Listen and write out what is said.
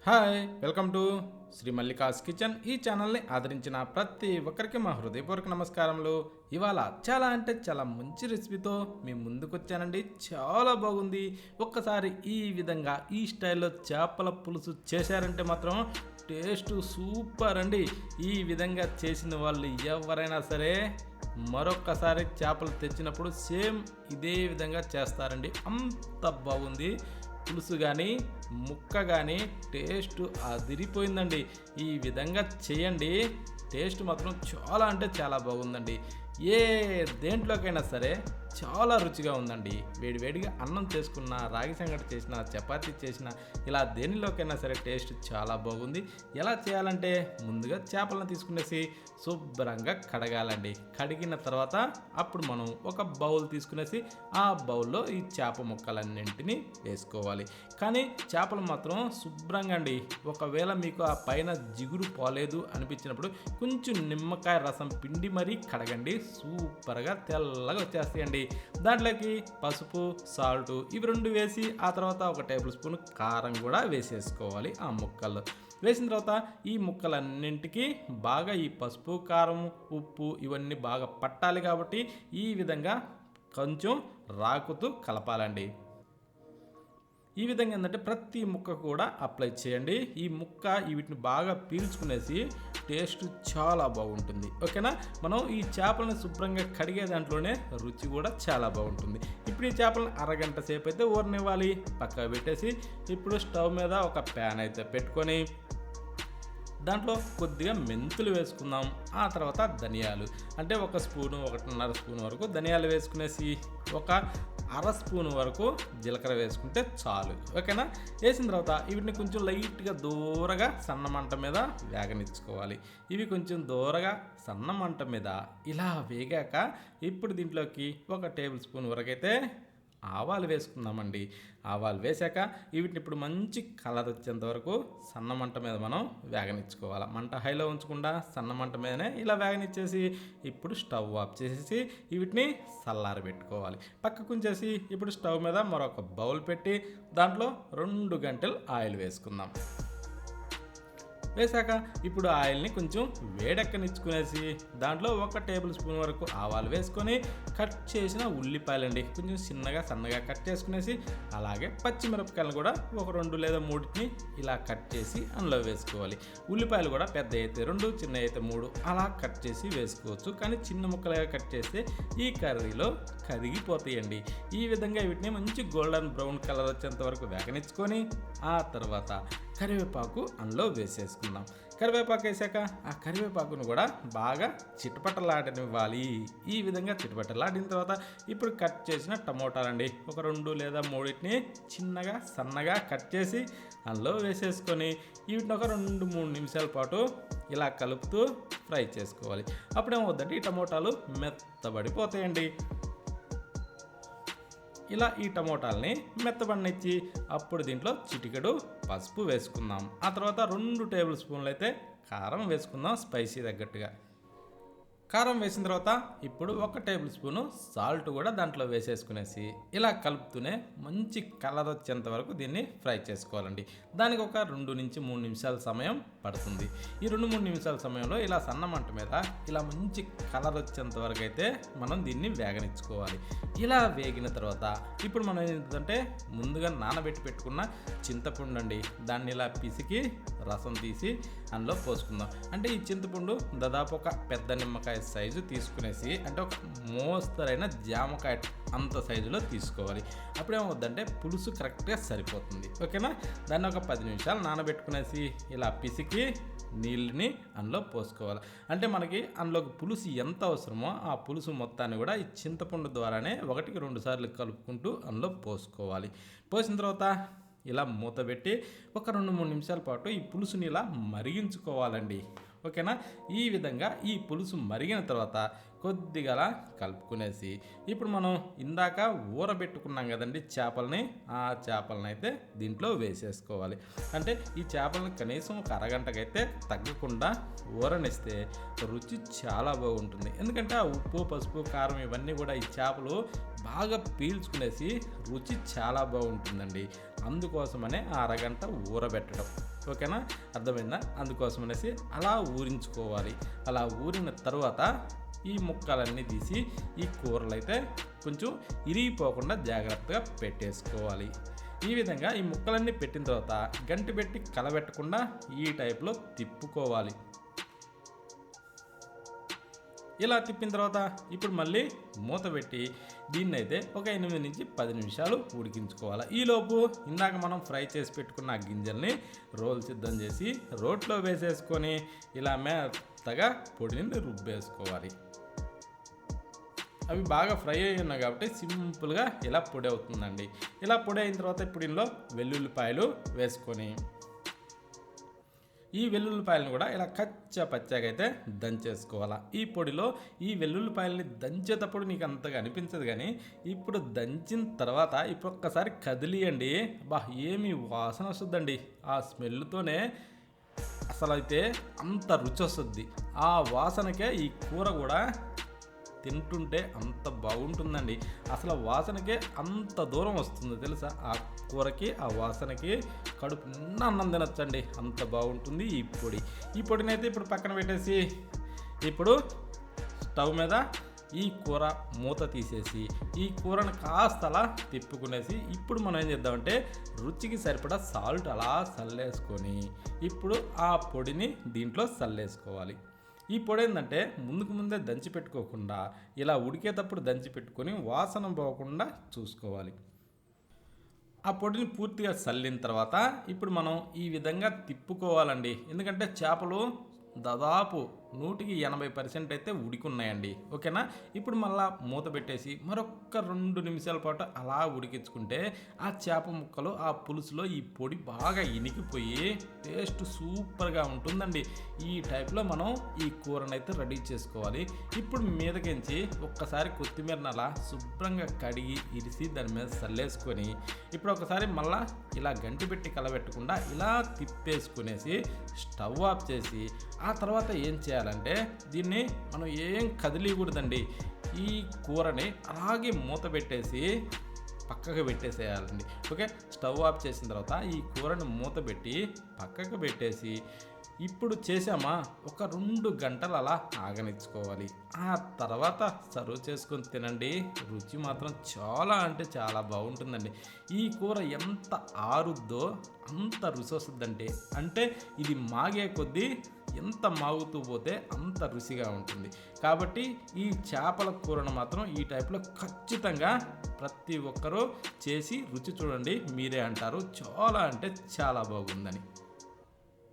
Hi welcome to Shri Mallika's kitchen. ఈ ఛానల్ని ఆదరించిన ప్రతి ఒక్కరికి మా హృదయపూర్వక నమస్కారములు. ఇవాళ చాలా మంచి రెసిపీతో మీ ముందుకు వచ్చానండి. చాలా బాగుంది. ఒక్కసారి ఈ విధంగా ఈ స్టైల్లో చేపల పులుసు చేశారంటే మాత్రం టేస్ట్ సూపర్ అండి. ఈ విధంగా చేసిన వాళ్ళు ఎవరైనా సరే మరొక్కసారి చేపలు తెచ్చినప్పుడు సేమ్ ఇదే విధంగా చేస్తారండి. అంత బాగుంది. పులుసు కానీ ముక్క కానీ టేస్ట్ అదిరిపోయిందండి. ఈ విధంగా చేయండి. టేస్ట్ మాత్రం చాలా బాగుందండి. ఏ దేంట్లోకైనా సరే చాలా రుచిగా ఉందండి. వేడివేడిగా అన్నం చేసుకున్న, రాగి సంగటి చేసిన, చపాతీ చేసిన, ఇలా దేనిలోకైనా సరే టేస్ట్ చాలా బాగుంది. ఎలా చేయాలంటే ముందుగా చేపలను తీసుకునేసి శుభ్రంగా కడగాలండి. కడిగిన తర్వాత అప్పుడు మనం ఒక బౌల్ తీసుకునేసి ఆ బౌల్లో ఈ చేప ముక్కలన్నింటినీ వేసుకోవాలి. కానీ చేపలు మాత్రం శుభ్రంగా అండి. ఒకవేళ మీకు ఆ పైన జిగురు పోలేదు అనిపించినప్పుడు కొంచెం నిమ్మకాయ రసం పిండి మరీ కడగండి. సూపర్గా తెల్లగా వచ్చేస్తాయండి. దాంట్లోకి పసుపు, సాల్ట్ ఇవి రెండు వేసి ఆ తర్వాత ఒక టేబుల్ స్పూన్ కారం కూడా వేసేసుకోవాలి. ఆ ముక్కల్లో వేసిన తర్వాత ఈ ముక్కలన్నింటికి బాగా ఈ పసుపు, కారం, ఉప్పు ఇవన్నీ బాగా పట్టాలి. కాబట్టి ఈ విధంగా కొంచెం రాకుతూ కలపాలండి. ఈ విధంగా ఏంటంటే ప్రతి ముక్క కూడా అప్లై చేయండి. ఈ ముక్క వీటిని బాగా పీల్చుకునేసి టేస్ట్ చాలా బాగుంటుంది. ఓకేనా. మనం ఈ చేపలను శుభ్రంగా కడిగే దాంట్లోనే రుచి కూడా చాలా బాగుంటుంది. ఇప్పుడు ఈ చేపలను అరగంట సేపు అయితే ఊరనివ్వాలి. పక్కకు పెట్టేసి ఇప్పుడు స్టవ్ మీద ఒక ప్యాన్ అయితే పెట్టుకొని దాంట్లో కొద్దిగా మెంతులు వేసుకుందాం. ఆ తర్వాత ధనియాలు అంటే 1 స్పూను 1.5 స్పూన్ వరకు ధనియాలు వేసుకునేసి ఒక అర స్పూన్ వరకు జీలకర్ర వేసుకుంటే చాలు. ఓకేనా. వేసిన తర్వాత వీటిని కొంచెం లైట్గా దూరగా సన్న మంట మీద వేగనిచ్చుకోవాలి. ఇవి కొంచెం దూరగా సన్న మంట మీద ఇలా వేగాక ఇప్పుడు దీంట్లోకి ఒక టేబుల్ స్పూన్ వరకు అయితే ఆవాలు వేసుకుందామండి. ఆవాలు వేసాక వీటిని ఇప్పుడు మంచి కలర్ వచ్చేంత వరకు సన్న మంట మీద మనం వేగనిచ్చుకోవాలి. మంట హైలో ఉంచకుండా సన్న మంట మీదనే ఇలా వేగనిచ్చేసి ఇప్పుడు స్టవ్ ఆఫ్ చేసేసి వీటిని చల్లారి పెట్టుకోవాలి. పక్కకు ఉంచేసి ఇప్పుడు స్టవ్ మీద మరొక బౌల్ పెట్టి దాంట్లో 2 గంటలు ఆయిల్ వేసుకుందాం. వేసాక ఇప్పుడు ఆయిల్ని కొంచెం వేడెక్కనిచ్చుకునేసి దాంట్లో 1 టేబుల్ స్పూన్ వరకు ఆవాలు వేసుకొని కట్ చేసిన ఉల్లిపాయలండి కొంచెం సన్నగా కట్ చేసుకునేసి అలాగే పచ్చిమిరపకాయలు కూడా ఒక 2 లేదా 3 ఇలా కట్ చేసి అందులో వేసుకోవాలి. ఉల్లిపాయలు కూడా పెద్ద అయితే 2, చిన్న అయితే 3 అలా కట్ చేసి వేసుకోవచ్చు. కానీ చిన్న ముక్కలుగా కట్ చేస్తే ఈ కర్రీలో కరిగిపోతాయండి. ఈ విధంగా వీటిని మంచి గోల్డెన్ బ్రౌన్ కలర్ వచ్చేంత వరకు వేగనిచ్చుకొని ఆ తర్వాత కరివేపాకు అందులో వేసేసుకుందాం. కరివేపాకు వేసాక ఆ కరివేపాకును కూడా బాగా చిటపటలాడనివ్వాలి. ఈ విధంగా చిటపటలాడిన తర్వాత ఇప్పుడు కట్ చేసిన టమోటాలండి ఒక 2 లేదా 3 చిన్నగా సన్నగా కట్ చేసి అందులో వేసేసుకొని వీటిని ఒక 2-3 నిమిషాల పాటు ఇలా కలుపుతూ ఫ్రై చేసుకోవాలి. అప్పుడేమవుద్దంటే ఈ టమోటాలు మెత్తబడిపోతాయండి. ఇలా ఈ టమోటాలని మెత్తబడినిచ్చి అప్పుడు దీంట్లో చిటికెడు పసుపు వేసుకుందాం. ఆ తర్వాత 2 టేబుల్ స్పూన్లు అయితే కారం వేసుకుందాం స్పైసీ తగ్గట్టుగా. కారం వేసిన తర్వాత ఇప్పుడు 1 టేబుల్ స్పూను సాల్ట్ కూడా దాంట్లో వేసేసుకునేసి ఇలా కలుపుతూనే మంచి కలర్ వచ్చేంత వరకు దీన్ని ఫ్రై చేసుకోవాలండి. దానికి ఒక 2 నుంచి 3 నిమిషాల సమయం పడుతుంది. ఈ 2-3 నిమిషాల సమయంలో ఇలా సన్న మంట మీద ఇలా మంచి కలర్ వచ్చేంత వరకు అయితే మనం దీన్ని వేగనిచ్చుకోవాలి. ఇలా వేగిన తర్వాత ఇప్పుడు మనం ఏంటంటే ముందుగా నానబెట్టి పెట్టుకున్న చింతపండు అండి దాన్ని ఇలా పిసికి రసం తీసి అందులో పోసుకుందాం. అంటే ఈ చింతపండు దాదాపు ఒక పెద్ద నిమ్మకాయ సైజు తీసుకునేసి అంటే ఒక మోస్తరైన జామకాయ అంత సైజులో తీసుకోవాలి. అప్పుడేమవుద్దంటే పులుసు కరెక్ట్గా సరిపోతుంది. ఓకేనా. దాన్ని ఒక 10 నిమిషాలు నానబెట్టుకునేసి ఇలా పిసికి నీళ్ళని అందులో పోసుకోవాలి. అంటే మనకి అందులోకి పులుసు ఎంత అవసరమో ఆ పులుసు మొత్తాన్ని కూడా ఈ చింతపండు ద్వారానే 1-2 సార్లు కలుపుకుంటూ అందులో పోసుకోవాలి. పోసిన తర్వాత ఇలా మూత పెట్టి ఒక 2-3 నిమిషాల పాటు ఈ పులుసుని ఇలా మరిగించుకోవాలండి. ఓకేనా. ఈ విధంగా ఈ పులుసు మరిగిన తర్వాత కొద్దిగా కలుపుకునేసి ఇప్పుడు మనం ఇందాక ఊరబెట్టుకున్నాం కదండి చేపలని, ఆ చేపలను అయితే దీంట్లో వేసేసుకోవాలి. అంటే ఈ చేపలను కనీసం ఒక అరగంటకైతే తగ్గకుండా ఊరనిస్తే రుచి చాలా బాగుంటుంది. ఎందుకంటే ఆ ఉప్పు, పసుపు, కారం ఇవన్నీ కూడా ఈ చేపలు బాగా పీల్చుకునేసి రుచి చాలా బాగుంటుందండి. అందుకోసమనే ఆ అరగంట ఊరబెట్టడం. ఓకేనా, అర్థమైందా? అందుకోసం అనేసి అలా ఊరించుకోవాలి. అలా ఊరిన తర్వాత ఈ ముక్కలన్నీ తీసి ఈ కూరలు అయితే కొంచెం ఇరిగిపోకుండా జాగ్రత్తగా పెట్టేసుకోవాలి. ఈ విధంగా ఈ ముక్కలన్నీ పెట్టిన తర్వాత గంటి పెట్టి కలబెట్టకుండా ఈ టైప్లో తిప్పుకోవాలి. ఇలా తిప్పిన తర్వాత ఇప్పుడు మళ్ళీ మూత పెట్టి దీన్ని అయితే ఒక 8 నుంచి 10 నిమిషాలు ఉడికించుకోవాలి. ఈలోపు ఇందాక మనం ఫ్రై చేసి పెట్టుకున్న ఆ గింజల్ని రోల్ సిద్ధం చేసి రోట్లో వేసేసుకొని ఇలా మెత్తగా పొడిని రుబ్బేసుకోవాలి. అవి బాగా ఫ్రై అయి ఉన్నాయి కాబట్టి సింపుల్గా ఇలా పొడి అవుతుందండి. ఇలా పొడి అయిన తర్వాత ఇప్పుడు ఇందులో వెల్లుల్లిపాయలు వేసుకొని ఈ వెల్లుల్లిపాయలను కూడా ఇలా పచ్చగా అయితే దంచేసుకోవాలి. ఈ పొడిలో ఈ వెల్లుల్లిపాయలని దంచేటప్పుడు నీకు అంతగా అనిపించదు, కానీ ఇప్పుడు దంచిన తర్వాత ఇప్పుడు ఒక్కసారి కదిలియండి, ఏమి వాసన వస్తుందండి. ఆ స్మెల్తోనే అసలు అయితే అంత రుచి వస్తుంది. ఆ వాసనకే ఈ కూర కూడా తింటుంటే అంత బాగుంటుందండి. అసలు వాసనకే అంత దూరం వస్తుంది తెలుసా. ఆ కూరకి ఆ వాసనకి కడుపు నిండా అన్నం తినొచ్చండి, అంత బాగుంటుంది ఈ పొడి. ఈ పొడిని అయితే ఇప్పుడు పక్కన పెట్టేసి ఇప్పుడు స్టవ్ మీద ఈ కూర మూత తీసేసి ఈ కూరను కాస్త అలా తిప్పుకునేసి ఇప్పుడు మనం ఏం చేద్దామంటే రుచికి సరిపడా సాల్ట్ అలా చల్లేసుకొని ఇప్పుడు ఆ పొడిని దీంట్లో చల్లేసుకోవాలి. ఈ పొడి ఏంటంటే ముందే దంచి పెట్టుకోకుండా ఇలా ఉడికేటప్పుడు దంచి పెట్టుకొని వాసన పోకుండా చూసుకోవాలి. ఆ పొడిని పూర్తిగా చల్లిన తర్వాత ఇప్పుడు మనం ఈ విధంగా తిప్పుకోవాలండి. ఎందుకంటే చేపలు దాదాపు 180% అయితే ఉడికున్నాయండి. ఓకేనా, ఇప్పుడు మళ్ళీ మూత పెట్టేసి మరొక 2 నిమిషాల పాటు అలా ఉడికించుకుంటే ఆ చేప ముక్కలు ఆ పులుసులో ఈ పొడి బాగా ఇనికిపోయి టేస్ట్ సూపర్గా ఉంటుందండి. ఈ టైప్లో మనం ఈ కూరనైతే రెడీ చేసుకోవాలి. ఇప్పుడు మీదకించి ఒక్కసారి కొత్తిమీరని అలా శుభ్రంగా కడిగి ఇరిసి దాని మీద చల్లేసుకొని ఇప్పుడు ఒకసారి మళ్ళీ ఇలా గంటి పెట్టి కలబెట్టకుండా ఇలా తిప్పేసుకునేసి స్టవ్ ఆఫ్ చేసి ఆ తర్వాత ఏం చేయాలంటే దీన్ని మనం ఏం కదిలియకూడదండి. ఈ కూరని అలాగే మూత పెట్టేసి పక్కకు పెట్టేసేయాలండి. ఓకే, స్టవ్ ఆఫ్ చేసిన తర్వాత ఈ కూరని మూత పెట్టి పక్కకు పెట్టేసి ఇప్పుడు చేసామా ఒక 2 గంటలు అలా ఆగనిచ్చుకోవాలి. ఆ తర్వాత సర్వ్ చేసుకొని తినండి. రుచి మాత్రం చాలా అంటే చాలా బాగుంటుందండి. ఈ కూర ఎంత ఆరుద్దో అంత రుచి వస్తుందంటే అంటే ఇది మాగే కొద్దీ ఎంత మాగుతూ పోతే అంత రుచిగా ఉంటుంది. కాబట్టి ఈ చేపల కూరను మాత్రం ఈ టైప్లో ఖచ్చితంగా ప్రతి ఒక్కరూ చేసి రుచి చూడండి, మీరే అంటారు చాలా అంటే చాలా బాగుందని.